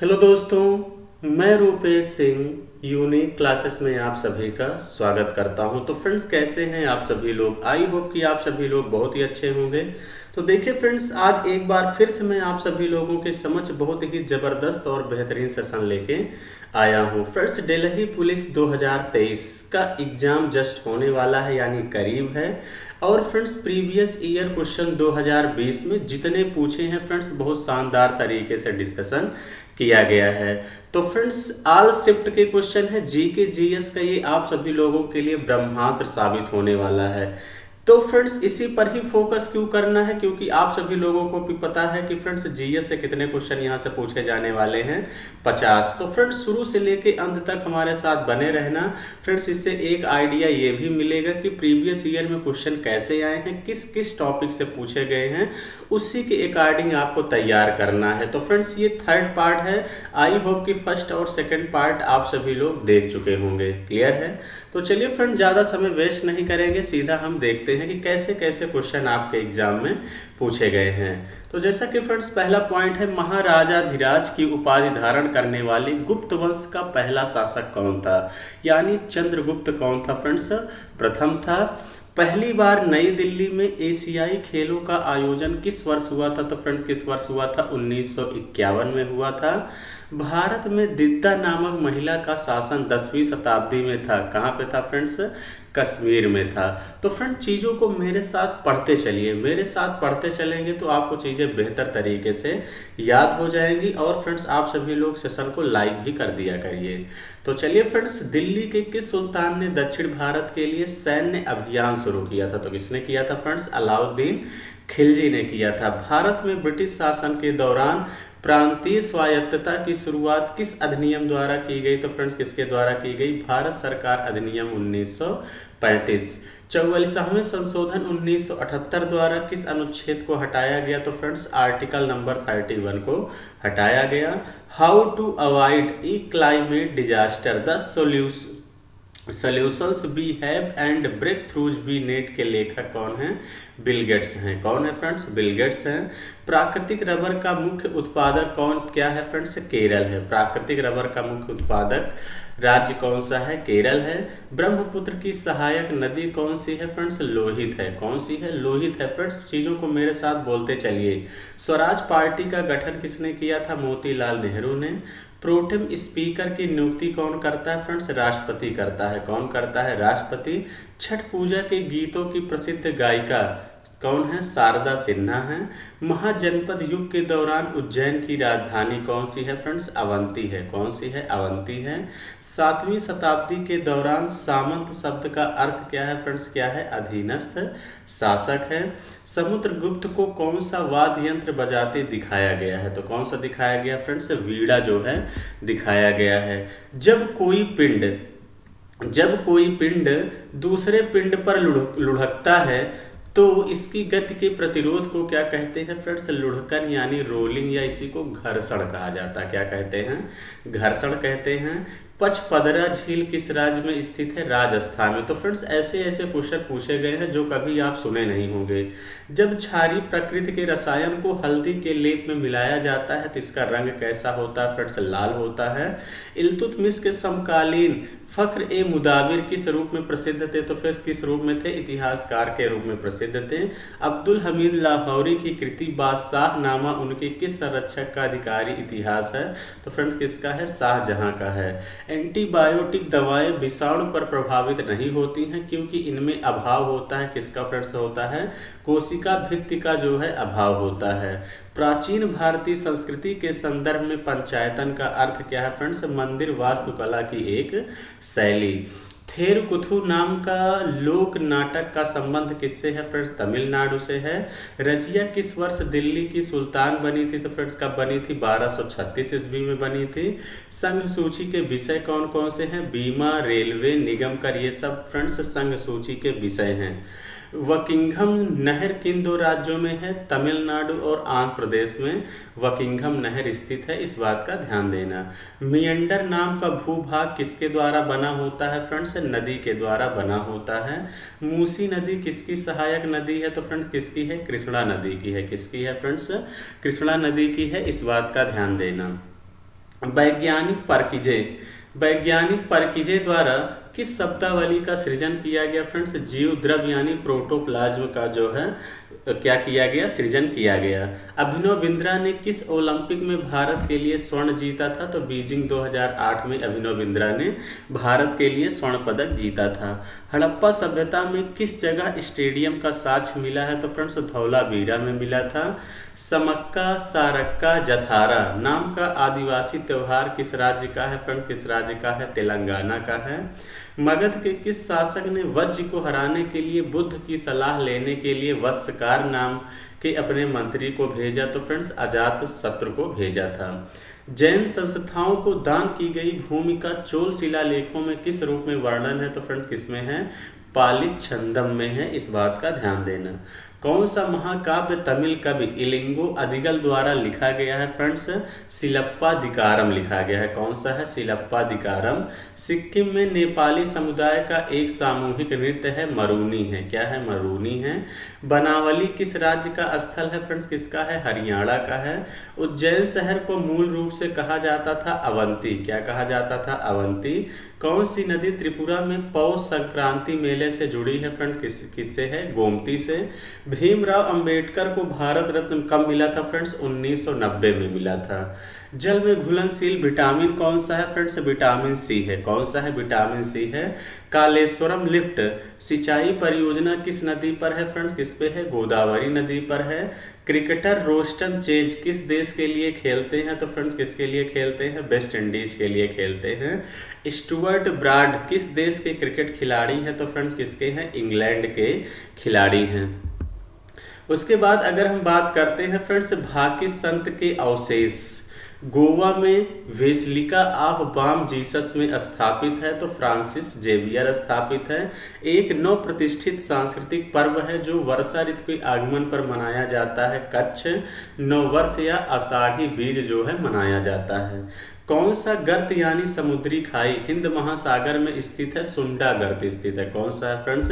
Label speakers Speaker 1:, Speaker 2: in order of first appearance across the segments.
Speaker 1: Hello दोस्तों, मैं Rupesh Singh unique classes में आप सभी का स्वागत करता हूं। तो फ्रेंड्स, कैसे हैं आप सभी लोग? आई होप कि आप सभी लोग बहुत ही अच्छे होंगे। तो देखिए फ्रेंड्स, आज एक बार फिर से मैं आप सभी लोगों के समक्ष बहुत ही ज़बरदस्त और बेहतरीन सेशन लेके आया हूं। फ्रेंड्स, दिल्ली पुलिस 2023 का एग्ज़ाम जस्ट होने वाला है, यानी करीब है। और फ्रेंड्स, प्रीवियस ईयर क्वेश्चन 2020 में जितने पूछे हैं फ्रेंड्स, बहुत शानदार तरीके से डिस्कशन किया गया है। तो फ्रेंड्स, ऑल शिफ्ट के क्वेश्चन है, जी के जीएस का, ये आप सभी लोगों के लिए ब्रह्मास्त्र साबित होने वाला है। तो फ्रेंड्स, इसी पर ही फोकस क्यों करना है, क्योंकि आप सभी लोगों को भी पता है कि फ्रेंड्स जीएस से कितने क्वेश्चन यहाँ से पूछे जाने वाले हैं, 50। तो फ्रेंड्स, शुरू से लेके अंत तक हमारे साथ बने रहना। फ्रेंड्स, इससे एक आइडिया ये भी मिलेगा कि प्रीवियस ईयर में क्वेश्चन कैसे आए हैं, किस किस टॉपिक से पूछे गए हैं, उसी के अकॉर्डिंग आपको तैयार करना है। तो फ्रेंड्स, ये थर्ड पार्ट है। आई होप कि फर्स्ट और सेकंड पार्ट आप सभी लोग देख चुके होंगे। क्लियर है? तो चलिए फ्रेंड, ज़्यादा समय वेस्ट नहीं करेंगे, सीधा हम देखते हैं कि कैसे कैसे क्वेश्चन आपके एग्जाम में पूछे गए हैं। तो जैसा कि फ्रेंड्स, पहला पॉइंट है, महाराजाधिराज की उपाधि धारण करने वाले गुप्त वंश का पहला शासक कौन था? यानी चंद्रगुप्त कौन था फ्रेंड्स? प्रथम था। पहली बार नई दिल्ली में एशियाई खेलों का आयोजन किस वर्ष हुआ था? तो फ्रेंड्स, किस वर्ष हुआ था? 1951 में हुआ था। भारत में दिद्दा नामक महिला का शासन 10वीं शताब्दी में था। कहाँ पे था फ्रेंड्स? कश्मीर में था। तो फ्रेंड, चीज़ों को मेरे साथ पढ़ते चलिए, मेरे साथ पढ़ते चलेंगे तो आपको चीज़ें बेहतर तरीके से याद हो जाएंगी। और फ्रेंड्स, आप सभी लोग सेशन को लाइक भी कर दिया करिए। तो चलिए फ्रेंड्स, दिल्ली के किस सुल्तान ने दक्षिण भारत के लिए सैन्य अभियान शुरू किया था? तो किसने किया था फ्रेंड्स? अलाउद्दीन खिलजी ने किया था। भारत में ब्रिटिश शासन के दौरान प्रांतीय स्वायत्तता की शुरुआत किस अधिनियम द्वारा की गई? तो फ्रेंड्स, किसके द्वारा की गई? भारत सरकार अधिनियम 1935। 44वें संशोधन 1978 द्वारा किस अनुच्छेद को हटाया गया? तो फ्रेंड्स, आर्टिकल नंबर 31 को हटाया गया। How to avoid a climate disaster, the solutions we have and breakthroughs we need के लेखक कौन हैं? बिल गेट्स हैं। कौन है फ्रेंड्स? बिल गेट्स हैं। प्राकृतिक रबर का मुख्य उत्पादक कौन क्या है फ्रेंड्स? केरल है। प्राकृतिक रबर का मुख्य उत्पादक राज्य कौन सा है? केरल है। ब्रह्मपुत्र की सहायक नदी कौन सी है फ्रेंड्स? लोहित है। कौन सी है? लोहित है। फ्रेंड्स, चीज़ों को मेरे साथ बोलते चलिए। स्वराज पार्टी का गठन किसने किया था? मोतीलाल नेहरू ने। प्रोटेम स्पीकर की नियुक्ति कौन करता है फ्रेंड्स? राष्ट्रपति करता है। कौन करता है? राष्ट्रपति। छठ पूजा के गीतों की प्रसिद्ध गायिका कौन है? शारदा सिन्हा है। महाजनपद युग के दौरान उज्जैन की राजधानी कौन सी है फ्रेंड्स? अवंती है। कौन सी है? अवंती है। 7वीं शताब्दी के दौरान सामंत शब्द का अर्थ क्या है फ्रेंड्स? क्या है? अधीनस्थ शासक है। समुद्रगुप्त को कौन सा वाद्य यंत्र बजाते दिखाया गया है? तो कौन सा दिखाया गया फ्रेंड्स? वीणा जो है दिखाया गया है। जब कोई पिंड दूसरे पिंड पर लुढ़कता है तो इसकी गति के प्रतिरोध को क्या कहते हैं फ्रेंड्स? लुढ़कन यानी रोलिंग, या इसी को घर्षण कहा जाता है। क्या कहते हैं? घर्षण कहते हैं। पचपदरा झील किस राज्य में स्थित है? राजस्थान में। तो फ्रेंड्स, ऐसे ऐसे क्वेश्चन पूछे गए हैं जो कभी आप सुने नहीं होंगे। जब क्षारीय प्रकृति के रसायन को हल्दी के लेप में मिलाया जाता है तो इसका रंग कैसा होता है फ्रेंड्स? लाल होता है। इल्तुतमिश के समकालीन फख्र ए मुदाबिर किस रूप में प्रसिद्ध थे? तो फ्रेंड्स, किस रूप में थे? इतिहासकार के रूप में प्रसिद्ध थे। अब्दुल हमीद लाहौरी की कृति बादशाह नामा उनके किस संरक्षक का अधिकारी इतिहास है? तो फ्रेंड्स, किसका है? शाहजहां का है। एंटीबायोटिक दवाएं विषाणु पर प्रभावित नहीं होती हैं क्योंकि इनमें अभाव होता है। किसका फ्रेंड्स होता है? कोशिका भित्ति का जो है अभाव होता है। प्राचीन भारतीय संस्कृति के संदर्भ में पंचायतन का अर्थ क्या है फ्रेंड्स? मंदिर वास्तुकला की एक शैली। थेरुकुथु नाम का लोक नाटक का संबंध किससे है फ्रेंड्स? तमिलनाडु से है। रजिया किस वर्ष दिल्ली की सुल्तान बनी थी? तो फ्रेंड्स, कब बनी थी? 1236 ईस्वी में बनी थी। संघ सूची के विषय कौन कौन से हैं? बीमा, रेलवे, निगम कर, ये सब फ्रेंड्स संघ सूची के विषय हैं। वकिंघम नहर किन दो राज्यों में है? तमिलनाडु और आंध्र प्रदेश में वकिंघम नहर स्थित है, इस बात का ध्यान देना। मियंडर नाम का भूभाग किसके द्वारा बना होता है फ्रेंड्स? नदी के द्वारा बना होता है। मूसी नदी किसकी सहायक नदी है? तो फ्रेंड्स, किसकी है? कृष्णा नदी की है। किसकी है फ्रेंड्स? कृष्णा नदी की है, इस बात का ध्यान देना। वैज्ञानिक परकीजे द्वारा किस शब्दावली का सृजन किया गया फ्रेंड्स? जीव द्रव्य यानी प्रोटोप्लाज्म का जो है क्या किया गया, सृजन किया गया। अभिनव बिंद्रा ने किस ओलंपिक में भारत के लिए स्वर्ण जीता था? तो बीजिंग 2008 में अभिनव बिंद्रा ने भारत के लिए स्वर्ण पदक जीता था। हड़प्पा सभ्यता में किस जगह स्टेडियम का साक्ष्य मिला है? तो फ्रेंड्स धौलावीरा में मिला था। समक्का सारक्का जथारा नाम का आदिवासी त्योहार किस राज्य का है? फ्रेंड किस राज्य का है? तेलंगाना का है। मगध के किस शासक ने वज्र को हराने के लिए बुद्ध की सलाह लेने के लिए वत्सकार नाम के अपने मंत्री को भेजा? तो फ्रेंड्स अजातशत्रु को भेजा था। जैन संस्थाओं को दान की गई भूमि का चोल शिलालेखों में किस रूप में वर्णन है? तो फ्रेंड्स किसमें है? पालित छंदम में है, इस बात का ध्यान देना। कौन सा महाकाव्य तमिल कवि इलिंगो अदिगल द्वारा लिखा गया है? फ्रेंड्स सिलप्पादिकारम लिखा गया है। कौन सा है? सिलप्पादिकारम। सिक्किम में नेपाली समुदाय का एक सामूहिक नृत्य है, मरूनी है। क्या है? मरूनी है। बनावली किस राज्य का स्थल है? फ्रेंड्स किसका है? हरियाणा का है। उज्जैन शहर को मूल रूप से कहा जाता था अवंती। क्या कहा जाता था? अवंती। कौन सी नदी त्रिपुरा में पौष संक्रांति मेले से जुड़ी है? फ्रेंड्स किससे है? गोमती से। भीमराव अंबेडकर को भारत रत्न कब मिला था? फ्रेंड्स 1990 में मिला था। जल में घुलनशील विटामिन कौन सा है? फ्रेंड्स विटामिन सी है। कौन सा है? विटामिन सी है। कालेश्वरम लिफ्ट सिंचाई परियोजना किस नदी पर है? फ्रेंड्स किस पे है? गोदावरी नदी पर है। क्रिकेटर रोस्टन चेज किस देश के लिए खेलते हैं? तो फ्रेंड्स किसके लिए खेलते हैं? वेस्ट इंडीज के लिए खेलते हैं। स्टुअर्ट ब्राड किस देश के क्रिकेट खिलाड़ी हैं? तो फ्रेंड्स किसके हैं? इंग्लैंड के खिलाड़ी हैं। उसके बाद अगर हम बात करते हैं फ्रेंड्स भाकिस संत के अवशेष गोवा में वेसलिका ऑफ बॉम जीसस में स्थापित है, तो फ्रांसिस जेवियर स्थापित है। एक नव प्रतिष्ठित सांस्कृतिक पर्व है जो वर्षा ऋतु के आगमन पर मनाया जाता है, कच्छ नववर्ष या आषाढ़ी बीज जो है मनाया जाता है। कौन सा गर्त यानी समुद्री खाई हिंद महासागर में स्थित है? सुंडा गर्त स्थित है। कौन सा है फ्रेंड्स?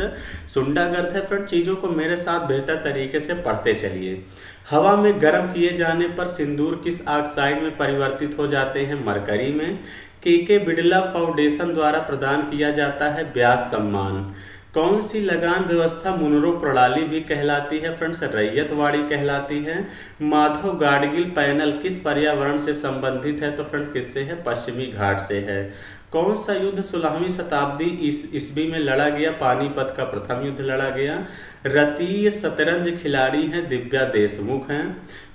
Speaker 1: सुंडा गर्त है। फ्रेंड चीजों को मेरे साथ बेहतर तरीके से पढ़ते चलिए। हवा में गर्म किए जाने पर सिंदूर किस ऑक्साइड में परिवर्तित हो जाते हैं? मरकरी में। के बिड़ला फाउंडेशन द्वारा प्रदान किया जाता है ब्यास सम्मान। कौन सी लगान व्यवस्था मुनरो प्रणाली भी कहलाती है? फ्रेंड्स रैयतवाड़ी कहलाती है। माधव गाडगिल पैनल किस पर्यावरण से संबंधित है? तो फ्रेंड्स किससे है? पश्चिमी घाट से है। कौन सा युद्ध 16वीं शताब्दी ईस्वी में लड़ा गया? पानीपत का प्रथम युद्ध लड़ा गया। रतीय शतरंज खिलाड़ी हैं दिव्या देशमुख हैं।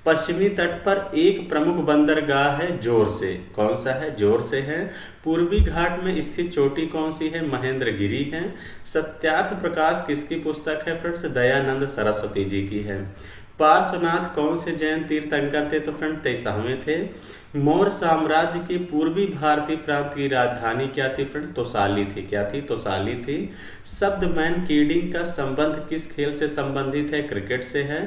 Speaker 1: पश्चिमी तट पर एक प्रमुख बंदरगाह है जोर से। कौन सा है? जोर से है। पूर्वी घाट में स्थित चोटी कौन सी है? महेंद्रगिरी है। सत्यार्थ प्रकाश किसकी पुस्तक है? फ्रेंड्स दयानंद सरस्वती जी की है। पार्श्वनाथ कौन से जैन तीर्थंकर थे? तो फ्रेंड 23वें थे। मौर्य साम्राज्य की पूर्वी भारतीय प्रांत की राजधानी क्या थी? फ्रेंड तोसाली थी। क्या थी? तोसाली थी। शब्द मैन कीडिंग का संबंध किस खेल से संबंधित है? क्रिकेट से है।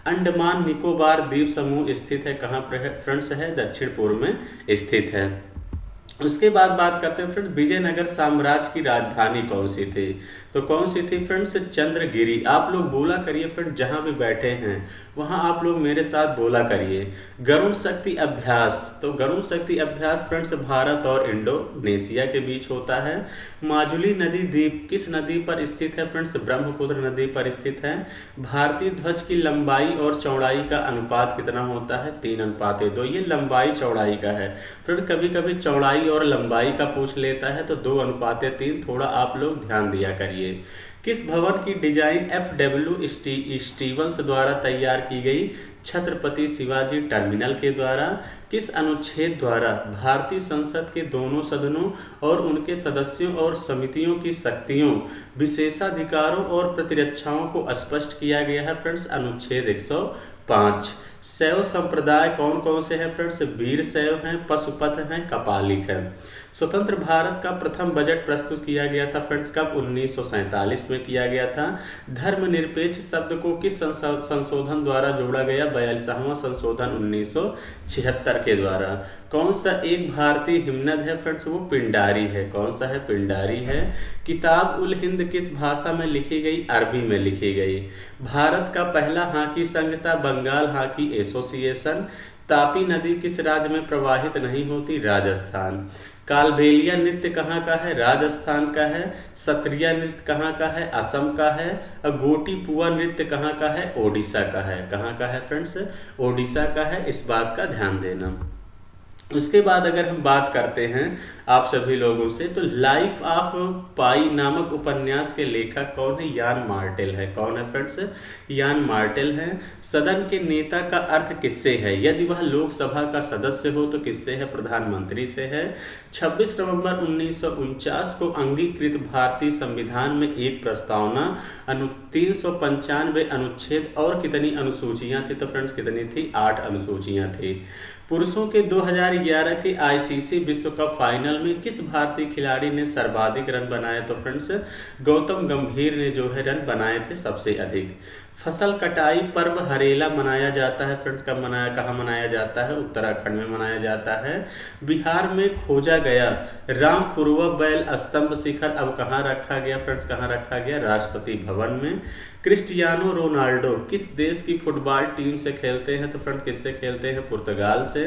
Speaker 1: अंडमान निकोबार द्वीप समूह स्थित है कहाँ पर है? फ्रेंड्स है दक्षिण पूर्व में स्थित है। उसके बाद बात करते हैं फ्रेंड विजयनगर साम्राज्य की राजधानी कौन सी थी? तो कौन सी थी फ्रेंड्स? चंद्रगिरी। आप लोग बोला करिए फ्रेंड जहां भी बैठे हैं वहां आप लोग मेरे साथ बोला करिए। गरुण शक्ति अभ्यास, तो गरुण शक्ति अभ्यास फ्रेंड्स भारत और इंडोनेशिया के बीच होता है। माजुली नदी द्वीप किस नदी पर स्थित है? फ्रेंड्स ब्रह्मपुत्र नदी पर स्थित है। भारतीय ध्वज की लंबाई और चौड़ाई का अनुपात कितना होता है? 3:2। ये लंबाई चौड़ाई का है फ्रेंड्स। कभी कभी चौड़ाई और लंबाई का पूछ लेता है तो 2:3। थोड़ा आप लोग ध्यान दिया करिए। किस भवन की डिजाइन FW स्टीवंस द्वारा तैयार की गई? छत्रपति शिवाजी टर्मिनल के द्वारा। किस अनुच्छेद द्वारा भारतीय संसद के दोनों सदनों और उनके सदस्यों और समितियों की शक्तियों, विशेषाधिकारों और प्रतिरक्षाओं को स्पष्ट किया गया है? फ्रेंड्स अनुच्छेद 105। शैव संप्रदाय कौन कौन से हैं? फ्रेंड्स वीर शैव हैं, पशुपत हैं, कपालिक हैं। स्वतंत्र भारत का प्रथम बजट प्रस्तुत किया गया था फ्रेंड्स कब? 1947 में किया गया था। धर्मनिरपेक्ष शब्द को किस संशोधन द्वारा जोड़ा गया? 42वां संशोधन 1976 के द्वारा। कौन सा एक भारतीय हिमनद है? फ्रेंड्स वो पिंडारी है। कौन सा है? पिंडारी है। किताब उल हिंद किस भाषा में लिखी गई? अरबी में लिखी गई। भारत का पहला हॉकी संघ था बंगाल हॉकी एसोसिएशन। तापी नदी किस राज्य में प्रवाहित नहीं होती? राजस्थान। कालबेलिया नृत्य कहाँ का है? राजस्थान का है। सत्रिया नृत्य कहाँ का है? असम का है। और गोटी पुआ नृत्य कहाँ का है? ओडिशा का है। कहाँ का है फ्रेंड्स? ओडिशा का है, इस बात का ध्यान देना। उसके बाद अगर हम बात करते हैं आप सभी लोगों से, तो लाइफ ऑफ पाई नामक उपन्यास के लेखक कौन है? यान मार्टेल है। कौन है फ्रेंड्स? यान मार्टेल है। सदन के नेता का अर्थ किससे है? यदि वह लोकसभा का सदस्य हो तो किससे है? प्रधानमंत्री से है। 26 नवंबर 1949 को अंगीकृत भारतीय संविधान में एक प्रस्तावना 395 अनुच्छेद और कितनी अनुसूचियां थी? तो फ्रेंड्स कितनी थी? 8 अनुसूचियां थी। पुरुषों के 2011 के आईसीसी विश्व कप फाइनल में किस भारतीय खिलाड़ी ने सर्वाधिक रन बनाए? तो फ्रेंड्स गौतम गंभीर ने जो है रन बनाए थे सबसे अधिक। फसल कटाई पर्व हरेला मनाया जाता है फ्रेंड्स, कहाँ मनाया जाता है? उत्तराखंड में मनाया जाता है। बिहार में खोजा गया रामपूर्व बैल स्तंभ शिखर अब कहाँ रखा गया फ्रेंड्स? कहाँ रखा गया? राष्ट्रपति भवन में। क्रिस्टियानो रोनाल्डो किस देश की फुटबॉल टीम से खेलते हैं? तो फ्रेंड किससे खेलते हैं? पुर्तगाल से।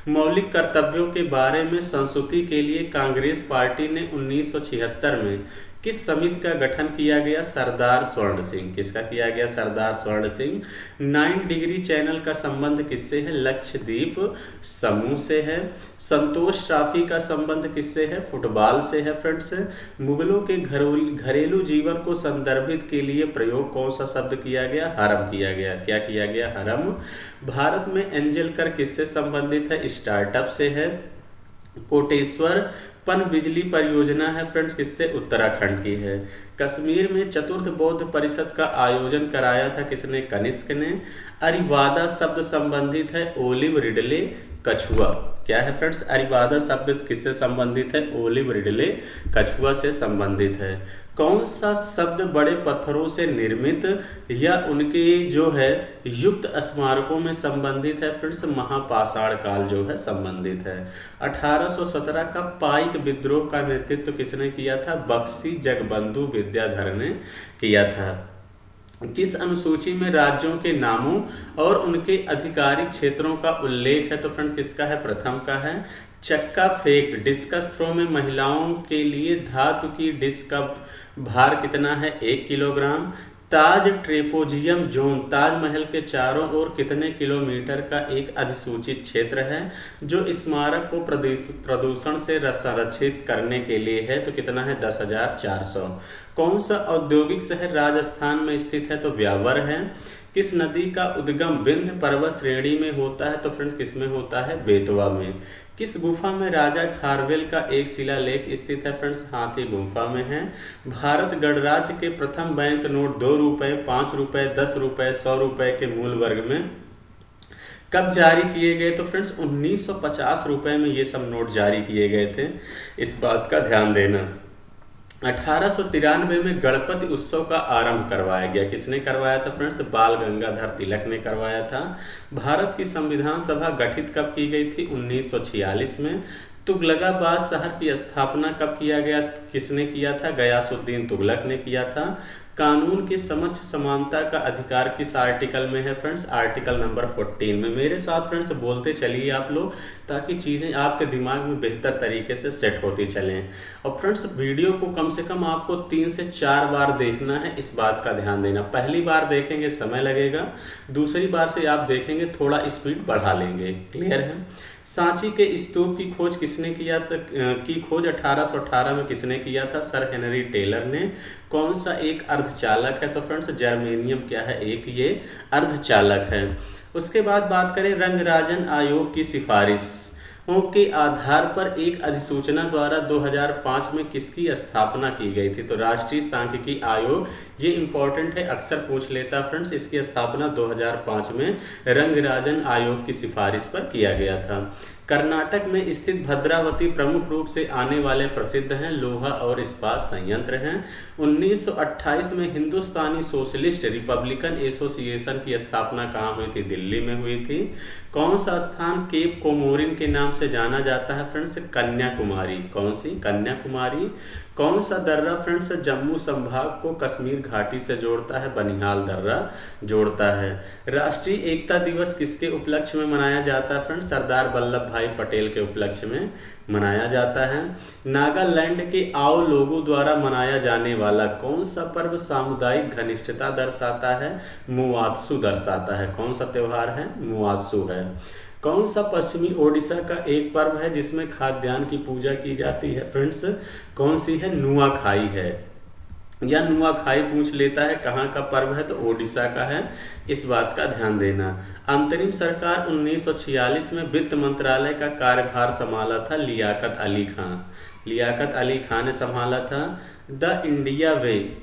Speaker 1: मौलिक कर्तव्यों के बारे में संस्तुति के लिए कांग्रेस पार्टी ने 1976 में किस समिति का गठन किया गया? सरदार स्वर्ण सिंह। किसका किया गया? सरदार स्वर्ण सिंह। 9 डिग्री चैनल का संबंध किससे है? लक्षद्वीप समूह से है। संतोष ट्रॉफी का संबंध किससे है? फुटबॉल से है फ्रेंड्स। मुगलों के घरेलू जीवन को संदर्भित के लिए प्रयोग कौन सा शब्द किया गया? हरम किया गया। क्या किया गया? हरम। भारत में एंजल कर किससे संबंधित है? स्टार्टअप से है। कोटेश्वर पन बिजली परियोजना है फ्रेंड्स, किससे? उत्तराखंड की है। कश्मीर में चतुर्थ बौद्ध परिषद का आयोजन कराया था किसने? कनिष्क ने। अरिवादा शब्द संबंधित है ओलिव रिडले कछुआ। क्या है फ्रेंड्स? अरिवादा शब्द किससे संबंधित है? ओलिव रिडले कछुआ से संबंधित है। कौन सा शब्द बड़े पत्थरों से निर्मित या उनके जो है युक्त स्मारकों में संबंधित है फ्रेंड्स? महापाषाण काल जो है संबंधित है। 1817 का पाइक विद्रोह का नेतृत्व किसने किया था? बख्शी जगबंधु विद्याधर ने किया था। किस अनुसूची में राज्यों के नामों और उनके आधिकारिक क्षेत्रों का उल्लेख है? तो फ्रेंड्स किसका है? प्रथम का है। चक्का फेंक डिस्कस थ्रो में महिलाओं के लिए धातु की डिस्क का भार कितना है? 1 किलोग्राम। ताज ट्रेपोजियम जोन ताजमहल के चारों ओर कितने किलोमीटर का एक अधिसूचित क्षेत्र है जो स्मारक को प्रदूषण से संरक्षित करने के लिए है? तो कितना है? 10,400। कौन सा औद्योगिक शहर राजस्थान में स्थित है? तो ब्यावर है। किस नदी का उद्गम विंध्य पर्वत श्रेणी में होता है? तो फ्रेंड्स किस में होता है? बेतवा में। किस गुफा में राजा खारवेल का एक शिलालेख स्थित है? फ्रेंड्स हाथी गुफा में है। भारत गणराज्य के प्रथम बैंक नोट 2 रुपए, 5 रुपए, 10 रुपए, 100 रुपए के मूल वर्ग में कब जारी किए गए? तो फ्रेंड्स 1950 रुपए में ये सब नोट जारी किए गए थे, इस बात का ध्यान देना। 1893 में गणपति उत्सव का आरंभ करवाया गया। किसने करवाया था फ्रेंड्स? बाल गंगाधर तिलक ने करवाया था। भारत की संविधान सभा गठित कब की गई थी? 1946 में। तुगलकाबाद शहर की स्थापना कब किया गया? किसने किया था? गयासुद्दीन तुगलक ने किया था। कानून के समक्ष समानता का अधिकार किस आर्टिकल में है फ्रेंड्स? आर्टिकल नंबर 14 में। मेरे साथ फ्रेंड्स बोलते चलिए आप लोग, ताकि चीज़ें आपके दिमाग में बेहतर तरीके से सेट होती चलें। और फ्रेंड्स वीडियो को कम से कम आपको 3 से 4 बार देखना है, इस बात का ध्यान देना। पहली बार देखेंगे समय लगेगा, दूसरी बार से आप देखेंगे थोड़ा स्पीड बढ़ा लेंगे। क्लियर है? सांची के स्तूप की खोज किसने किया था? की खोज 1818 में किसने किया था? सर हेनरी टेलर ने। कौन सा एक अर्धचालक है? तो फ्रेंड्स जर्मेनियम क्या है? एक ये अर्धचालक है। उसके बाद बात करें रंगराजन आयोग की सिफारिशों के आधार पर एक अधिसूचना द्वारा 2005 में किसकी स्थापना की गई थी? तो राष्ट्रीय सांख्यिकी आयोग, ये इंपॉर्टेंट है, अक्सर पूछ लेता फ्रेंड्स। इसकी स्थापना 2005 में रंगराजन आयोग की सिफारिश पर किया गया था। कर्नाटक में स्थित भद्रावती प्रमुख रूप से आने वाले प्रसिद्ध हैं लोहा और इस्पात संयंत्र हैं। 1928 में हिंदुस्तानी सोशलिस्ट रिपब्लिकन एसोसिएशन की स्थापना कहाँ हुई थी? दिल्ली में हुई थी। कौन सा स्थान केप कोमोरिन के नाम से जाना जाता है फ्रेंड्स? कन्याकुमारी। कौन सी? कन्याकुमारी। कौन सा दर्रा फ्रेंड्स जम्मू संभाग को कश्मीर घाटी से जोड़ता है? बनिहाल दर्रा जोड़ता है। राष्ट्रीय एकता दिवस किसके उपलक्ष्य में मनाया जाता है फ्रेंड्स? सरदार वल्लभ भाई पटेल के उपलक्ष्य में मनाया जाता है। नागालैंड के आओ लोगों द्वारा मनाया जाने वाला कौन सा पर्व सामुदायिक घनिष्ठता दर्शाता है? मुआत्सु दर्शाता है। कौन सा त्योहार है? मुआत्सु है। कौन सा पश्चिमी ओडिशा का एक पर्व है जिसमें खाद्यान्न की पूजा की जाती है फ्रेंड्स? कौन सी है? नुआखाई है। या नुआखाई पूछ लेता है कहाँ का पर्व है, तो ओडिशा का है। इस बात का ध्यान देना। अंतरिम सरकार 1946 में वित्त मंत्रालय का कार्यभार संभाला था लियाकत अली खां। लियाकत अली खां ने संभाला था। The India way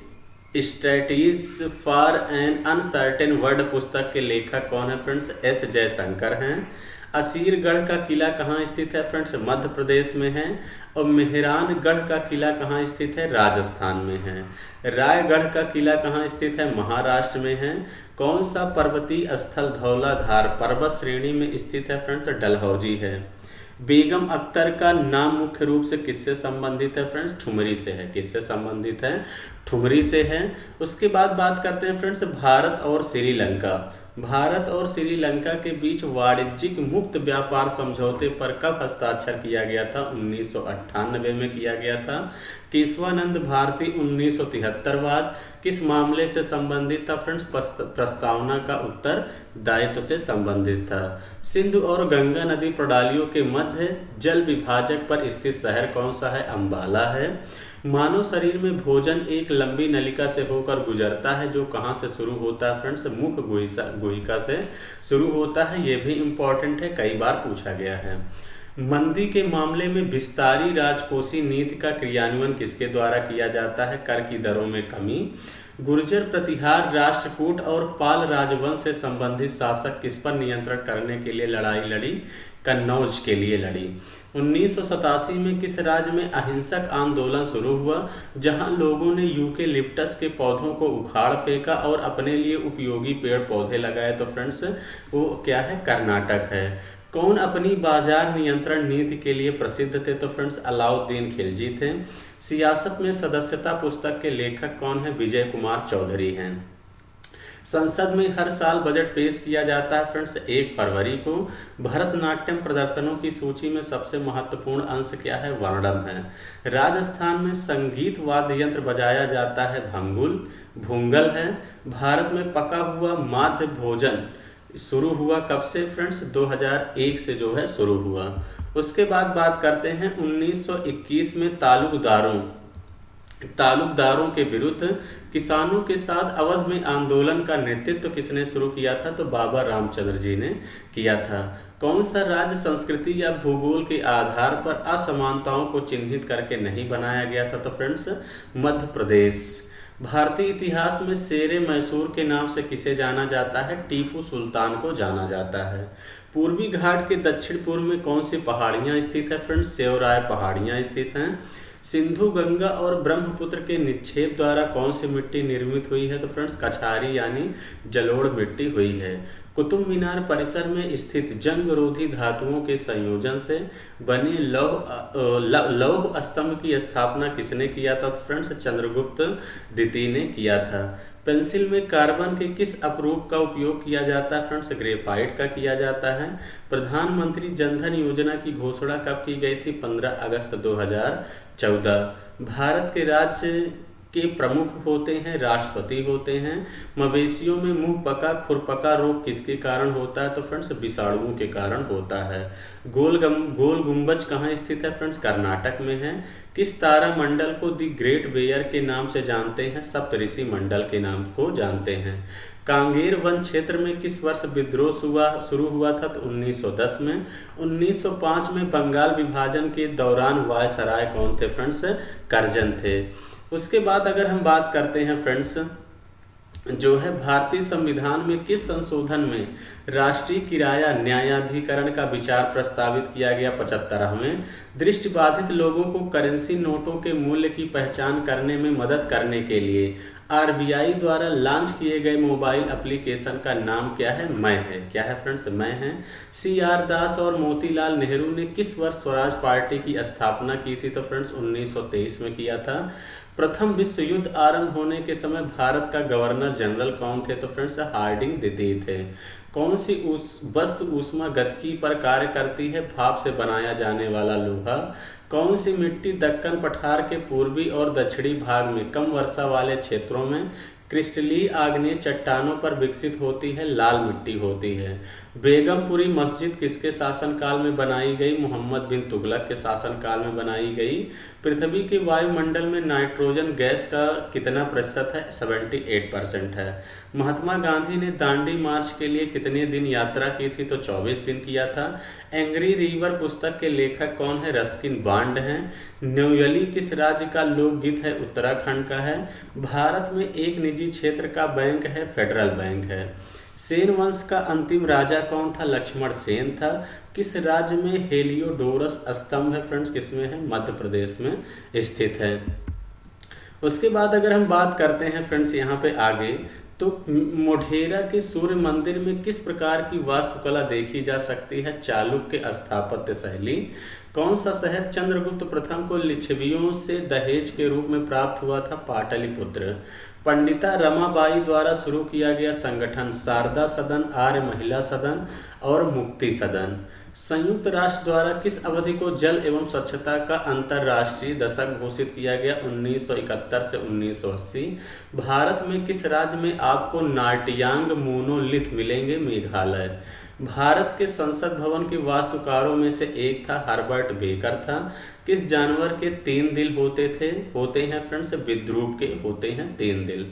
Speaker 1: strategies for an uncertain world पुस्तक के लेखक कौन है फ्रेंड्स? एस जयशंकर हैं। असीरगढ़ का किला कहाँ स्थित है फ्रेंड्स? मध्य प्रदेश में है। और मेहरानगढ़ का किला कहाँ स्थित है? राजस्थान में है। रायगढ़ का किला कहाँ स्थित है? महाराष्ट्र में है। कौन सा पर्वतीय स्थल धौलाधार पर्वत श्रेणी में स्थित है फ्रेंड्स? डलहौजी है। बेगम अख्तर का नाम मुख्य रूप से किससे संबंधित है फ्रेंड्स? ठुमरी से है। किससे संबंधित है? ठुमरी से है। उसके बाद बात करते हैं फ्रेंड्स भारत और श्रीलंका। भारत और श्रीलंका के बीच वाणिज्यिक मुक्त व्यापार समझौते पर कब हस्ताक्षर किया गया था? 1998 में किया गया था। केशवानंद भारती 1973 किस मामले से संबंधित था फ्रेंड्स? प्रस्तावना का उत्तरदायित्व से संबंधित था। सिंधु और गंगा नदी प्रणालियों के मध्य जल विभाजक पर स्थित शहर कौन सा है? अंबाला है। मानव शरीर में भोजन एक लंबी नलिका से होकर गुजरता है जो कहाँ से शुरू होता है फ्रेंड्स? मुख गुहिका से शुरू होता है। ये भी इम्पॉर्टेंट है, कई बार पूछा गया है। मंदी के मामले में विस्तारी राजकोषीय नीति का क्रियान्वयन किसके द्वारा किया जाता है? कर की दरों में कमी। गुर्जर प्रतिहार राष्ट्रकूट और पाल राजवंश से संबंधित शासक किस पर नियंत्रण करने के लिए लड़ाई लड़ी? कन्नौज के लिए लड़ी। 1987 में किस राज्य में अहिंसक आंदोलन शुरू हुआ जहां लोगों ने यूकेलिप्टस के पौधों को उखाड़ फेंका और अपने लिए उपयोगी पेड़ पौधे लगाए? तो फ्रेंड्स वो क्या है? कर्नाटक है। कौन अपनी बाजार नियंत्रण नीति के लिए प्रसिद्ध थे? तो फ्रेंड्स अलाउद्दीन खिलजी थे। सियासत में सदस्यता पुस्तक के लेखक कौन है? विजय कुमार चौधरी हैं। संसद में हर साल बजट पेश किया जाता है फ्रेंड्स 1 फरवरी को। भरतनाट्यम प्रदर्शनों की सूची में सबसे महत्वपूर्ण अंश क्या है? वर्णम है। राजस्थान में संगीत वाद्य यंत्र बजाया जाता है भंगुल, भुंगल है। भारत में पका हुआ माध्य भोजन शुरू हुआ कब से फ्रेंड्स? 2001 से जो है शुरू हुआ। उसके बाद बात करते हैं 1921 में तालुकदारों के विरुद्ध किसानों के साथ अवध में आंदोलन का नेतृत्व किसने शुरू किया था? तो बाबा रामचंद्र जी ने किया था। कौन सा राज्य संस्कृति या भूगोल के आधार पर असमानताओं को चिन्हित करके नहीं बनाया गया था? तो फ्रेंड्स मध्य प्रदेश। भारतीय इतिहास में शेरे मैसूर के नाम से किसे जाना जाता है? टीपू सुल्तान को जाना जाता है। पूर्वी घाट के दक्षिण पूर्व में कौन सी पहाड़ियां स्थित है फ्रेंड्स? सेवराय पहाड़ियां स्थित हैं। सिंधु गंगा और ब्रह्मपुत्र के निक्षेप द्वारा कौन सी मिट्टी निर्मित हुई है? तो फ्रेंड्स कछारी यानी जलोढ़ मिट्टी हुई है। कुतुब मीनार परिसर में स्थित जंगरोधी धातुओं के संयोजन से बने लौह स्तंभ की स्थापना किसने किया था? तो फ्रेंड्स चंद्रगुप्त द्वितीय ने किया था। पेंसिल में कार्बन के किस अपरूप का उपयोग किया जाता है? फ्रेंड्स ग्रेफाइट का किया जाता है। प्रधानमंत्री जनधन योजना की घोषणा कब की गई थी? 15 अगस्त 2014। भारत के राज्य के प्रमुख होते हैं राष्ट्रपति होते हैं। मवेशियों में मुंह पका खुरपका रोग किसके कारण होता है? तो फ्रेंड्स विषाणुओं के कारण होता है। गोल गुंबज कहाँ स्थित है? फ्रेंड्स कर्नाटक में है। किस तारा मंडल को द ग्रेट बेयर के नाम से जानते हैं? सप्तऋषि मंडल के नाम को जानते हैं। कांगेर वन क्षेत्र में किस वर्ष विद्रोह शुरू हुआ था? तो 1910 में। 1905 में बंगाल विभाजन के दौरान वायसराय कौन थे? फ्रेंड्स कर्जन थे। उसके बाद अगर हम बात करते हैं फ्रेंड्स जो है भारतीय संविधान में किस संशोधन में राष्ट्रीय किराया न्यायाधिकरण का विचार प्रस्तावित किया गया? 75वें। दृष्टिबाधित लोगों को करेंसी नोटों के मूल्य की पहचान करने में मदद करने के लिए आरबीआई द्वारा लॉन्च किए गए मोबाइल एप्लीकेशन का नाम क्या है? मैं है। क्या है फ्रेंड्स? मैं है। CR दास और मोतीलाल नेहरू ने किस वर्ष स्वराज पार्टी की स्थापना की थी? तो फ्रेंड्स 1923 में किया था। प्रथम विश्व युद्ध आरंभ होने के समय भारत का गवर्नर जनरल कौन थे? तो फ्रेंड्स हार्डिंग द्वितीय थे। कौन सी उस वस्तु ऊष्मा गतिकी पर कार्य करती है? भाप से बनाया जाने वाला लोहा। कौन सी मिट्टी दक्कन पठार के पूर्वी और दक्षिणी भाग में कम वर्षा वाले क्षेत्रों में क्रिस्टलीय आग्नेय चट्टानों पर विकसित होती है? लाल मिट्टी होती है। बेगमपुरी मस्जिद किसके शासनकाल में बनाई गई? मोहम्मद बिन तुगलक के शासनकाल में बनाई गई। पृथ्वी के वायुमंडल में नाइट्रोजन गैस का कितना प्रतिशत है? 78% है। महात्मा गांधी ने दांडी मार्च के लिए कितने दिन यात्रा की थी? तो 24 दिन किया था। एंग्री रिवर पुस्तक के लेखक कौन है? रस्किन बॉन्ड हैं। न्यूयली किस राज्य का लोकगीत है? उत्तराखंड का है। भारत में एक निजी क्षेत्र का बैंक है? फेडरल बैंक है। सेन वंश का अंतिम राजा कौन था? लक्ष्मण सेन था। किस राज्य में हेलियोडोरस स्तंभ है? फ्रेंड्स किसमें है? मध्य प्रदेश में स्थित है। उसके बाद अगर हम बात करते हैं फ्रेंड्स यहाँ पे आगे, तो मोढेरा के सूर्य मंदिर में किस प्रकार की वास्तुकला देखी जा सकती है? चालुक्य स्थापत्य शैली। कौन सा शहर चंद्रगुप्त प्रथम को लिच्छवियों से दहेज के रूप में प्राप्त हुआ था? पाटलिपुत्र। पंडिता रमाबाई द्वारा शुरू किया गया संगठन? शारदा सदन, आर्य महिला सदन और मुक्ति सदन। संयुक्त राष्ट्र द्वारा किस अवधि को जल एवं स्वच्छता का अंतर्राष्ट्रीय दशक घोषित किया गया? 1971 से 1980। भारत में किस राज्य में आपको नाट्यांग मोनोलिथ मिलेंगे? मेघालय। भारत के संसद भवन के वास्तुकारों में से एक था? हर्बर्ट बेकर था। किस जानवर के 3 दिल होते हैं फ्रेंड्स? विद्रूप के होते हैं 3 दिल।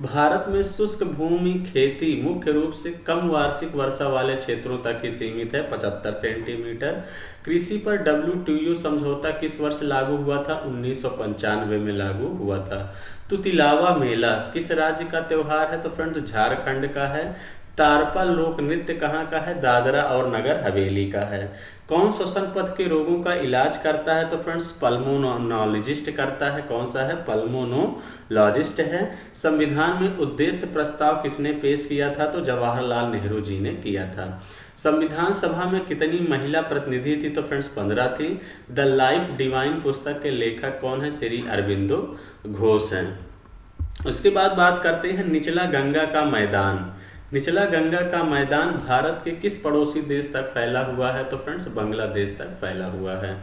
Speaker 1: भारत में शुष्क भूमि खेती मुख्य रूप से कम वार्षिक वर्षा वाले क्षेत्रों तक ही सीमित है? 75 सेंटीमीटर। कृषि पर WTO समझौता किस वर्ष लागू हुआ था? 1995 में लागू हुआ था। तुतिलावा मेला किस राज्य का त्योहार है? तो फ्रेंड्स झारखंड का है। तारपा लोक नृत्य कहाँ का है? दादरा और नगर हवेली का है। कौन श्वसन पथ के रोगों का इलाज करता है? तो फ्रेंड्स पल्मोनोलॉजिस्ट करता है। कौन सा है? पल्मोनोलॉजिस्ट है। संविधान में उद्देश्य प्रस्ताव किसने पेश किया था? तो जवाहरलाल नेहरू जी ने किया था। संविधान सभा में कितनी महिला प्रतिनिधि थी? तो फ्रेंड्स 15 थी। द लाइफ डिवाइन पुस्तक के लेखक कौन है? श्री अरविंदो घोष हैं। उसके बाद बात करते हैं निचला गंगा का मैदान। निचला गंगा का मैदान भारत के किस पड़ोसी देश तक फैला हुआ है? तो फ्रेंड्स बांग्लादेश तक फैला हुआ है।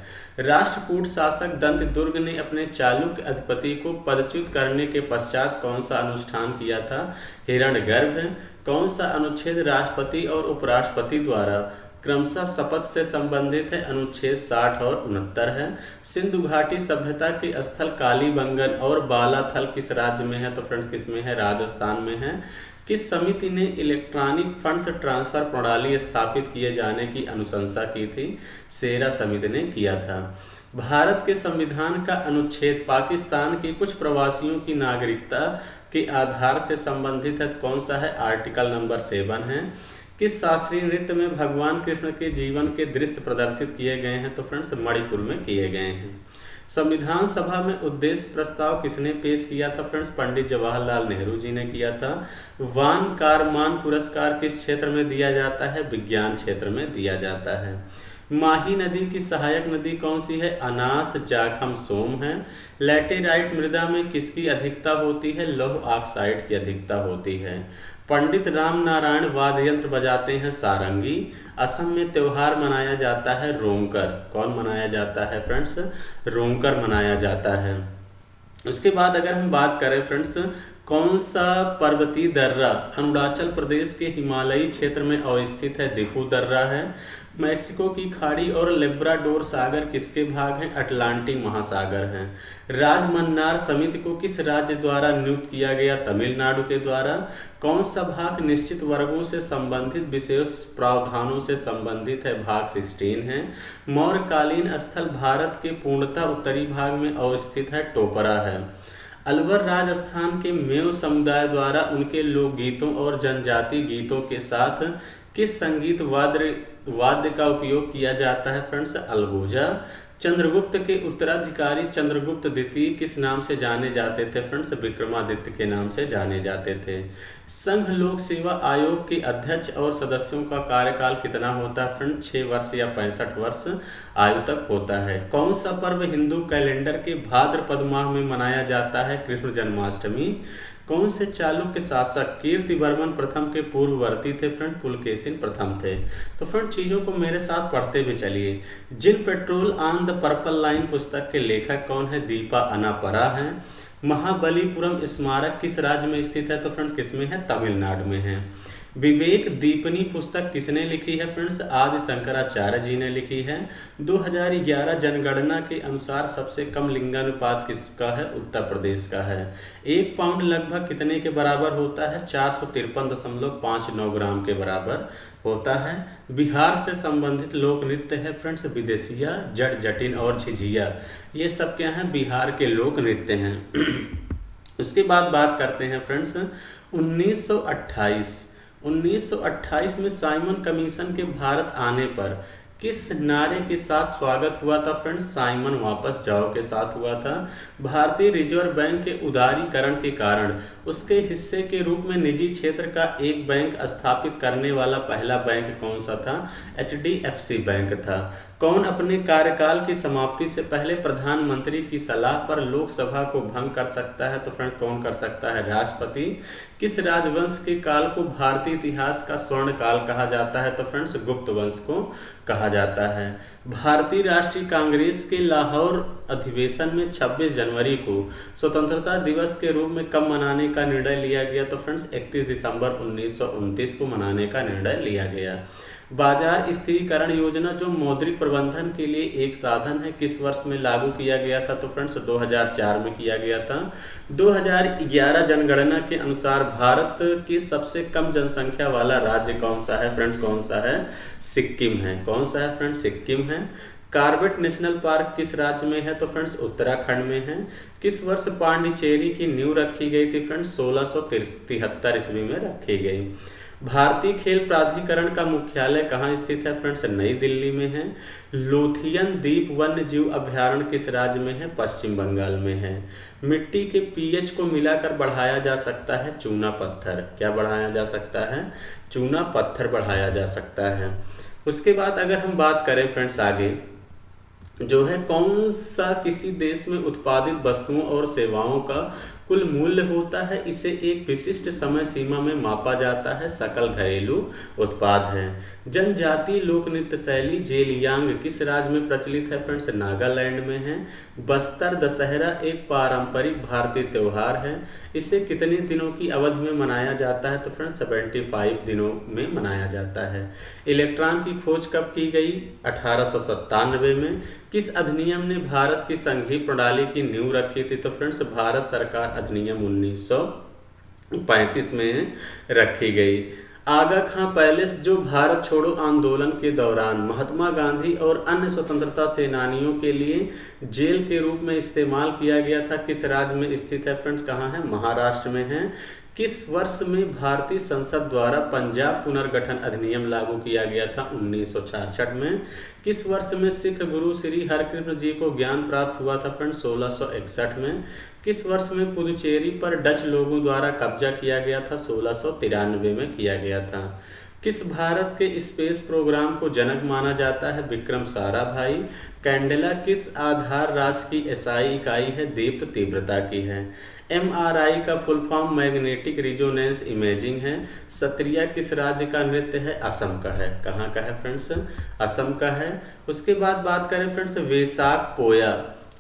Speaker 1: राष्ट्रकूट शासक दंतदुर्ग ने अपने चालुक्य अधिपति को पदच्युत करने के पश्चात कौन सा अनुष्ठान किया था? हिरण्यगर्भ। कौन सा अनुच्छेद राष्ट्रपति और उपराष्ट्रपति द्वारा क्रमशः शपथ से संबंधित है? अनुच्छेद 60 और 69 है। सिंधु घाटी सभ्यता के स्थल कालीबंगन और बालाथल किस राज्य में है? तो फ्रेंड्स किसमें है? राजस्थान में है। किस समिति ने इलेक्ट्रॉनिक फंड्स ट्रांसफर प्रणाली स्थापित किए जाने की अनुशंसा की थी? सेरा समिति ने किया था। भारत के संविधान का अनुच्छेद पाकिस्तान के कुछ प्रवासियों की नागरिकता के आधार से संबंधित है? कौन सा है? आर्टिकल नंबर 7 है। किस शास्त्रीय नृत्य में भगवान कृष्ण के जीवन के दृश्य प्रदर्शित किए गए हैं? तो फ्रेंड्स मणिपुर में किए गए हैं। संविधान सभा में उद्देश्य प्रस्ताव किसने पेश किया था? फ्रेंड्स पंडित जवाहरलाल नेहरू जी ने किया था। वान कारमान पुरस्कार किस क्षेत्र में दिया जाता है? विज्ञान क्षेत्र में दिया जाता है। माही नदी की सहायक नदी कौन सी है? अनास, जाखम, सोम है। लैटेराइट मृदा में किसकी अधिकता होती है? लौह ऑक्साइड की अधिकता होती है। पंडित राम नारायण वाद्य यंत्र बजाते हैं? सारंगी। असम में त्योहार मनाया जाता है? रोंगकर। कौन मनाया जाता है फ्रेंड्स? रोंगकर मनाया जाता है। उसके बाद अगर हम बात करें फ्रेंड्स, कौन सा पर्वतीय दर्रा अरुणाचल प्रदेश के हिमालयी क्षेत्र में अवस्थित है? दिफू दर्रा है। मैक्सिको की खाड़ी और लेब्राडोर सागर किसके भाग हैं? अटलांटिक महासागर हैं। राजमन्नार समिति को किस राज्य द्वारा नियुक्त किया गया? तमिलनाडु के द्वारा। कौन सा भाग निश्चित वर्गों से संबंधित विशेष प्रावधानों से संबंधित है? भाग 16 है। मौर्यकालीन स्थल भारत के पूर्णतः उत्तरी भाग में अवस्थित है? टोपरा है। अलवर राजस्थान के मेव समुदाय द्वारा उनके लोकगीतों और जनजातीय गीतों के साथ किस संगीत वाद्य का उपयोग किया जाता है फ्रेंड्स? अलगोजा। चंद्रगुप्त के उत्तराधिकारी चंद्रगुप्त द्वितीय किस नाम से जाने जाते थे फ्रेंड्स? विक्रमादित्य के नाम से जाने जाते थे। संघ लोक सेवा आयोग के अध्यक्ष और सदस्यों का कार्यकाल कितना होता है फ्रेंड्स? 6 वर्ष या 65 वर्ष आयु तक होता है। कौन सा पर्व हिंदू कैलेंडर के भाद्रपद माह में मनाया जाता है? कृष्ण जन्माष्टमी। कौन से चालुक्य शासक कीर्तिवर्मन प्रथम के पूर्ववर्ती थे फ्रेंड? पुलकेशिन प्रथम थे। तो फ्रेंड चीजों को मेरे साथ पढ़ते भी चलिए। Djinn patrol on the purple line पुस्तक के लेखक कौन है? दीपा अनापरा हैं। महाबलीपुरम स्मारक किस राज्य में स्थित है? तो फ्रेंड्स किसमें है? तमिलनाडु में है। विवेक दीपनी पुस्तक किसने लिखी है फ्रेंड्स? आदि शंकराचार्य जी ने लिखी है। 2011 जनगणना के अनुसार सबसे कम लिंगानुपात किसका है? उत्तर प्रदेश का है। 1 पाउंड लगभग कितने के बराबर होता है? 453.59 ग्राम के बराबर होता है। बिहार से संबंधित लोक नृत्य है फ्रेंड्स विदेशिया, जट जटिन और झिझिया। ये सब क्या है? बिहार के लोक नृत्य हैं। उसके बाद बात करते हैं फ्रेंड्स 1928 में साइमन कमीशन के भारत आने पर किस नारे के साथ स्वागत हुआ था फ्रेंड्स? साइमन वापस जाओ के साथ हुआ था। भारतीय रिजर्व बैंक के उदारीकरण के कारण उसके हिस्से के रूप में निजी क्षेत्र का एक बैंक स्थापित करने वाला पहला बैंक कौन सा था? HDFC बैंक था। कौन अपने कार्यकाल की समाप्ति से पहले प्रधानमंत्री की सलाह पर लोकसभा को भंग कर सकता है? तो फ्रेंड्स कौन कर सकता है? राष्ट्रपति। किस राजवंश के काल को भारतीय इतिहास का स्वर्ण काल कहा जाता है? तो फ्रेंड्स गुप्त वंश को कहा जाता है। भारतीय राष्ट्रीय कांग्रेस के लाहौर अधिवेशन में 26 जनवरी को स्वतंत्रता दिवस के रूप में कब मनाने का निर्णय लिया गया? तो फ्रेंड्स 31 दिसंबर 1929 को मनाने का निर्णय लिया गया। बाजार स्थिरीकरण योजना जो मौद्रिक प्रबंधन के लिए एक साधन है किस वर्ष में लागू किया गया था? तो फ्रेंड्स 2004 में किया गया था। 2011 जनगणना के अनुसार भारत की सबसे कम जनसंख्या वाला राज्य कौन सा है फ्रेंड्स? कौन सा है? सिक्किम है। कौन सा है फ्रेंड्स? सिक्किम है। कार्बेट नेशनल पार्क किस राज्य में है? तो फ्रेंड्स उत्तराखंड में है। किस वर्ष पांडिचेरी की नींव रखी गई थी फ्रेंड्स? 1673 ईस्वी में रखी गई। भारतीय खेल प्राधिकरण का मुख्यालय कहाँ स्थित है फ्रेंड्स? नई दिल्ली में है। लोथियन द्वीप वन्य जीव अभयारण्य किस राज्य में है? पश्चिम बंगाल में है। मिट्टी के pH को मिलाकर बढ़ाया जा सकता है चूना पत्थर। क्या बढ़ाया जा सकता है? चूना पत्थर बढ़ाया जा सकता है। उसके बाद अगर हम बात करें फ्रेंड्स आगे जो है कौन सा किसी देश में उत्पादित वस्तुओं और सेवाओं का कुल मूल्य होता है, इसे एक विशिष्ट समय सीमा में मापा जाता है। सकल घरेलू उत्पाद है। जनजातीय लोक नृत्य शैली जेलियांग किस राज्य में प्रचलित है फ्रेंड्स? नागालैंड में है। बस्तर दशहरा एक पारंपरिक भारतीय त्योहार है। इसे कितने दिनों की अवधि में मनाया जाता है? तो फ्रेंड्स 75 दिनों में मनाया जाता है। इलेक्ट्रॉन की खोज कब की गई? 1897 में। किस अधिनियम ने भारत की संघीय प्रणाली की नींव रखी थी? तो फ्रेंड्स भारत सरकार अधिनियम 1935 में रखी गई। आगा खां पैलेस जो भारत छोड़ो आंदोलन के दौरान महात्मा गांधी और अन्य स्वतंत्रता सेनानियों के लिए जेल के रूप में इस्तेमाल किया गया था, किस राज्य में स्थित है फ्रेंड्स? कहाँ है? महाराष्ट्र में है। किस वर्ष में भारतीय संसद द्वारा पंजाब पुनर्गठन अधिनियम लागू किया गया था? 1966 में। किस वर्ष में सिख गुरु श्री हरकृष्ण जी को ज्ञान प्राप्त हुआ था फ्रेंड्स? 1661 में। किस वर्ष में पुदुचेरी पर डच लोगों द्वारा कब्जा किया गया था? 1693 में किया गया था। किस भारत के स्पेस प्रोग्राम को जनक माना जाता है? विक्रम साराभाई। कैंडेला किस आधार राशि की एसआई इकाई है? दीप्त तीव्रता की है। MRI का full form magnetic resonance imaging है। सत्रिया किस राज्य का नृत्य है? असम का है। कहाँ का है फ्रेंड्स? असम का है। उसके बाद बात करें फ्रेंड्स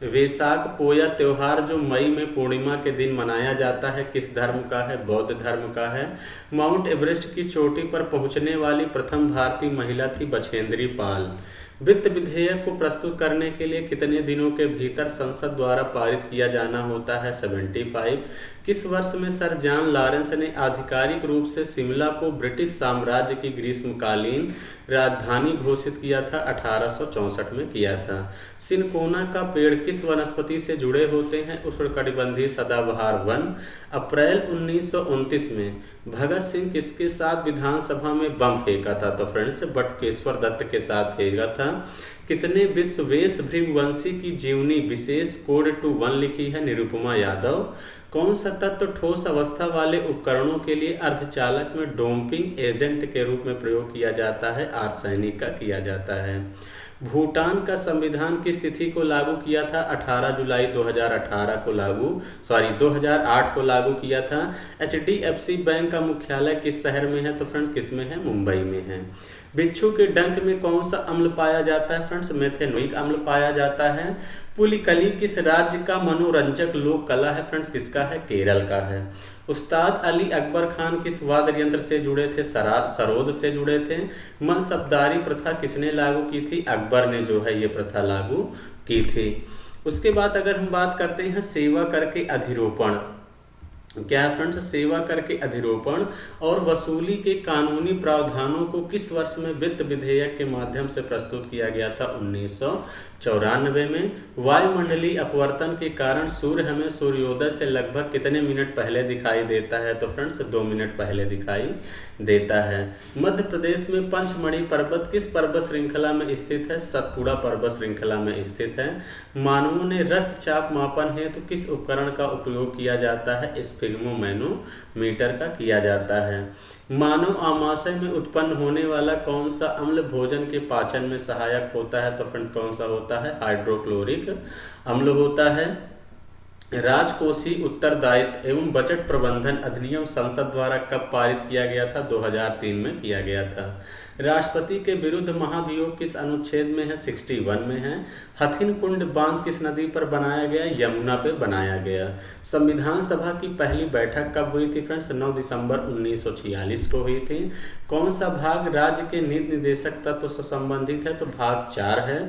Speaker 1: वैशाख पोया त्योहार जो मई में पूर्णिमा के दिन मनाया जाता है किस धर्म का है? बौद्ध धर्म का है। माउंट एवरेस्ट की चोटी पर पहुंचने वाली प्रथम भारतीय महिला थी बछेंद्री पाल। वित्त विधेयक को प्रस्तुत करने के लिए कितने दिनों के भीतर संसद द्वारा पारित किया जाना होता है? 75। किस वर्ष में सर जॉन लॉरेंस ने आधिकारिक रूप से शिमला को ब्रिटिश साम्राज्य की ग्रीष्मकालीन राजधानी घोषित किया था? 1864 में किया था। सिनकोना का पेड़ किस वनस्पति से जुड़े होते हैं? उष्णकटिबंधीय सदाबहार वन। अप्रैल 1929 में भगत सिंह किसके साथ विधानसभा में बम फेंका था? तो फ्रेंड्स बटुकेश्वर दत्त के साथ फेंका था। किसने विश्वेश भृगुवंशी की जीवनी विशेष कोड टू 1 लिखी है? निरुपमा यादव। कौन सा तत्व ठोस अवस्था वाले उपकरणों के लिए अर्धचालक में डोपिंग एजेंट के रूप में प्रयोग किया जाता है? आर्सेनिक का किया जाता है। भूटान का संविधान किस तिथि को लागू किया था? 18 जुलाई 2008 को लागू किया था। HDFC बैंक का मुख्यालय किस शहर में है? तो फ्रेंड्स किस में है? मुंबई में है। बिच्छू के डंक में कौन सा अम्ल पाया जाता है? फ्रेंड्स मेथेनोइक अम्ल पाया जाता है। पुलिकली किस राज्य का मनोरंजक लोक कला है? फ्रेंड्स किसका है? केरल का है। उस्ताद अली अकबर खान किस वाद्य यंत्र से जुड़े थे? सरोद से जुड़े थे। मनसबदारी प्रथा किसने लागू की थी? अकबर ने जो है ये प्रथा लागू की थी। उसके बाद अगर हम बात करते हैं सेवा कर के अधिरोपण, क्या है फ्रेंड्स? सेवा कर के अधिरोपण और वसूली के कानूनी प्रावधानों को किस वर्ष में वित्त विधेयक के माध्यम से प्रस्तुत किया गया था? 1994 में। वायुमंडलीय अपवर्तन के कारण सूर्य हमें सूर्योदय से लगभग कितने मिनट पहले दिखाई देता है? तो फ्रेंड्स 2 मिनट पहले दिखाई देता है। मध्य प्रदेश में पंचमढ़ी पर्वत किस पर्वत श्रृंखला में स्थित है? सतपुड़ा पर्वत श्रृंखला में स्थित है। मानवों ने रक्तचाप मापन हेतु किस उपकरण का उपयोग किया जाता है? स्फिग्मोमैनोमीटर का किया जाता है। मानव आमाशय में उत्पन्न होने वाला कौन सा अम्ल भोजन के पाचन में सहायक होता है? तो फ्रेंड्स कौन सा होता है? हाइड्रोक्लोरिक अम्ल होता है। राजकोषीय उत्तरदायित्व एवं बजट प्रबंधन अधिनियम संसद द्वारा कब पारित किया गया था? 2003 में किया गया था। राष्ट्रपति के विरुद्ध महाभियोग किस अनुच्छेद में है? 61 में है। हथिन कुंड बांध किस नदी पर बनाया गया? यमुना पे बनाया गया। संविधान सभा की पहली बैठक कब हुई थी? फ्रेंड्स 9 दिसंबर 1946 को हुई थी। कौन सा भाग राज्य के नीति निर्देशक तत्व से संबंधित है? तो भाग 4 है।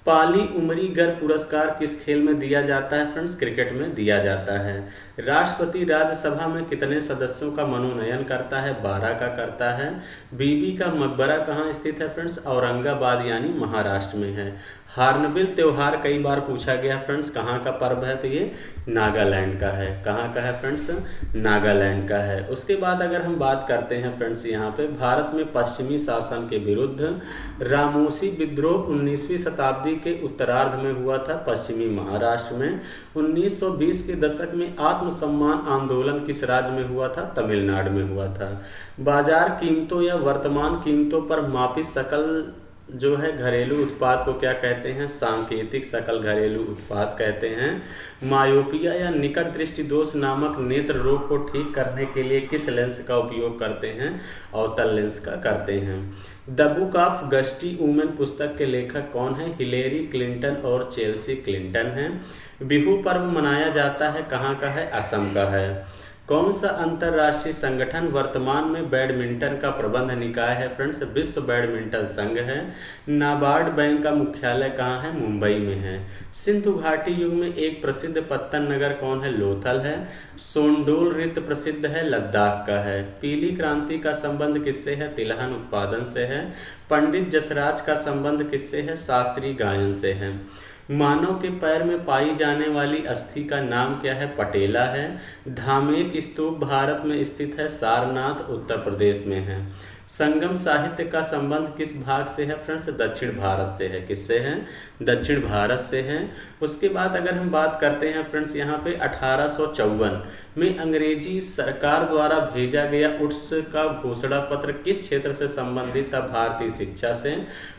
Speaker 1: पाली उमरीगर पुरस्कार किस खेल में दिया जाता है? फ्रेंड्स क्रिकेट में दिया जाता है। राष्ट्रपति राज्यसभा में कितने सदस्यों का मनोनयन करता है? 12 का करता है। बीबी का मकबरा कहाँ स्थित है? फ्रेंड्स औरंगाबाद यानी महाराष्ट्र में है। हार्नबिल त्योहार कई बार पूछा गया फ्रेंड्स, कहाँ का पर्व है? तो ये नागालैंड का है। कहाँ का है फ्रेंड्स? नागालैंड का है। उसके बाद अगर हम बात करते हैं फ्रेंड्स यहाँ पे भारत में पश्चिमी शासन के विरुद्ध रामोसी विद्रोह 19वीं शताब्दी के उत्तरार्ध में हुआ था पश्चिमी महाराष्ट्र में। 1920 के दशक में आत्मसम्मान आंदोलन किस राज्य में हुआ था? तमिलनाडु में हुआ था। बाजार कीमतों या वर्तमान कीमतों पर मापित सकल जो है घरेलू उत्पाद को क्या कहते हैं? सांकेतिक सकल घरेलू उत्पाद कहते हैं। मायोपिया या निकट दृष्टि दोष नामक नेत्र रोग को ठीक करने के लिए किस लेंस का उपयोग करते हैं? अवतल लेंस का करते हैं। The book of gusty women पुस्तक के लेखक कौन है? हिलेरी क्लिंटन और चेल्सी क्लिंटन हैं। बिहू पर्व मनाया जाता है कहाँ का है? असम का है। कौन सा अंतर्राष्ट्रीय संगठन वर्तमान में बैडमिंटन का प्रबंध निकाय है? फ्रेंड्स विश्व बैडमिंटन संघ है। नाबार्ड बैंक का मुख्यालय कहाँ है? मुंबई में है। सिंधु घाटी युग में एक प्रसिद्ध पत्तन नगर कौन है? लोथल है। सोंडोल नृत्य प्रसिद्ध है, लद्दाख का है। पीली क्रांति का संबंध किससे है? तिलहन उत्पादन से है। पंडित जसराज का संबंध किससे है? शास्त्रीय गायन से है। मानव के पैर में पाई जाने वाली अस्थि का नाम क्या है? पटेला है। धामेक स्तूप भारत में स्थित है, सारनाथ उत्तर प्रदेश में है। संगम साहित्य का संबंध किस भाग से है? फ्रेंड्स दक्षिण भारत से है। किससे है? दक्षिण भारत से है। उसके बाद अगर हम बात करते हैं फ्रेंड्स यहाँ पे 1854 में अंग्रेजी सरकार द्वारा भेजा गया उड्स का घोषणा पत्र किस क्षेत्र से संबंधित था? भारतीय शिक्षा से।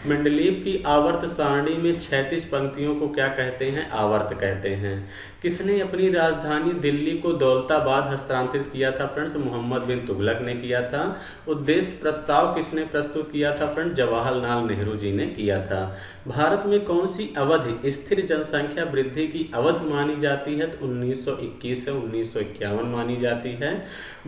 Speaker 1: मेंडलीव की आवर्त सारणी में 36 पंक्तियों को क्या कहते हैं? आवर्त कहते हैं। किसने अपनी राजधानी दिल्ली को दौलताबाद हस्तांतरित किया था? फ्रेंड्स मोहम्मद बिन तुगलक ने किया था। उद्देश्य प्रस्ताव किसने प्रस्तुत किया था फ्रेंड? जवाहरलाल नेहरू जी ने किया था। भारत में कौन सी अवधि स्थिर जनसंख्या वृद्धि की अवधि मानी जाती है? तो 1921 से 1951 मानी जाती है।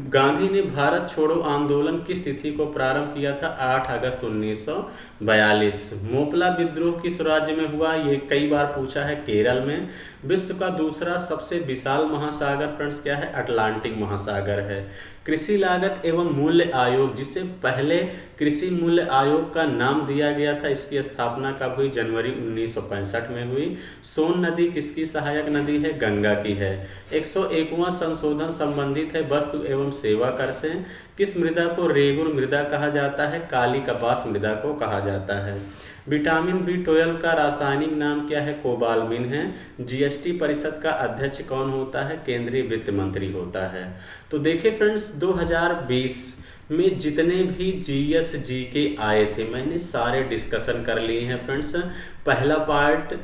Speaker 1: गांधी ने भारत छोड़ो आंदोलन किस तिथि को प्रारंभ किया था? 8 अगस्त 1942। मोपला विद्रोह किस राज्य में हुआ? ये कई बार पूछा है, केरल में। विश्व का दूसरा सबसे विशाल महासागर फ्रेंड्स क्या है? अटलांटिक महासागर है। कृषि लागत एवं मूल्य आयोग, जिसे पहले कृषि मूल्य आयोग का नाम दिया गया था, इसकी स्थापना कब हुई? जनवरी 1965 में हुई। सोन नदी किसकी सहायक नदी है? गंगा की है। 101वां संशोधन संबंधित है वस्तु एवं सेवा कर से। किस मृदा को रेगुर मृदा कहा जाता है? काली कपास मृदा को कहा जाता है। विटामिन B12 का रासायनिक नाम क्या है? कोबालमिन है। जीएसटी परिषद का अध्यक्ष कौन होता है? केंद्रीय वित्त मंत्री होता है। तो देखिए फ्रेंड्स, 2020 में जितने भी जीएस जीके आए थे, मैंने सारे डिस्कशन कर लिए हैं फ्रेंड्स। पहला पार्ट,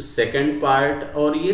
Speaker 1: सेकंड पार्ट और ये